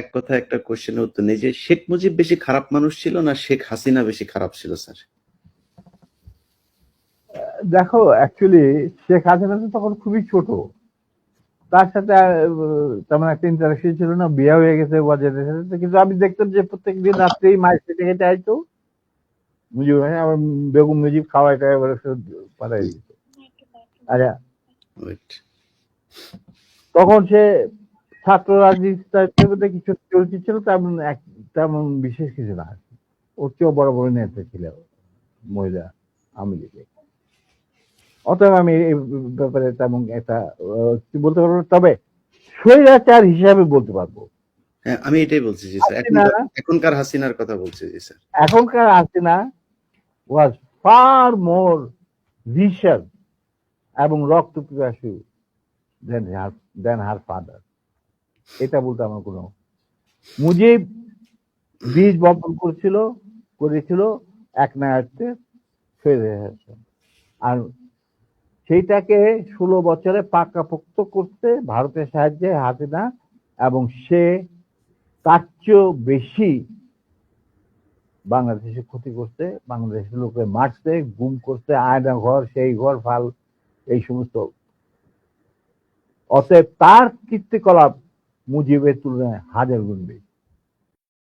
এক কথা একটা কোশ্চেনের উত্তর নেই যে শেখ মুজিব বেশি খারাপ মানুষ ছিল না শেখ হাসিনা বেশি খারাপ ছিল স্যার? দেখো, অ্যাকচুয়ালি শেখ হাসিনা তো তখন খুবই ছোট, তার সাথে তেমন একটা ইন্টারাকশন ছিল না, বিয়ে হয়ে গেছে ওয়াজেদের সাথে। কিন্তু আমি দেখতাম যে প্রত্যেকদিন রাত্রেই মায়ের খেতে খেতে আইতো মুজিব, আমার বেগম মুজিব খাওয়াইটা এবার পাঠাই দিত। আচ্ছা, ওয়েট। তখন সে ছাত্র রাজনীতির মধ্যে কিছু চলতি ছিল, তেমন বিশেষ কিছু না। ওর চেয়েও বড় বড় নেতা ছিল মহিলা আওয়ামী লীগে। অতএব আমি এই ব্যাপারে তেমন একটা কি বলতে পারবো না। তবে স্বৈরাচার হিসাবে বলতে পারবো। হ্যাঁ, আমি এটাই বলছি জি স্যার। হাসিনা, এখনকার হাসিনার কথা বলছি জি স্যার। এখনকার হাসিনা ওয়াজ ফার মোর ভিশন এবং রক্ত পিপাসু দেন হার ফাদার। এটা বলতে আমার কোনো, মুজিব বীজ বপন করেছিল এক নায়ককে, আর সেইটাকে 16 বছরে পাকাপোক্ত করতে ভারতের সাহায্যে হাসিনা, এবং সে তার চেয়েও বেশি বাংলাদেশে ক্ষতি করতে, বাংলাদেশের লোকে মারতে, গুম করতে, আয়না ঘর সেই ঘর ফাল এই সমস্ত। অতএব তার কীর্তিকলাপ মুজিবের তুলনায় হাজার গুণ বেশি।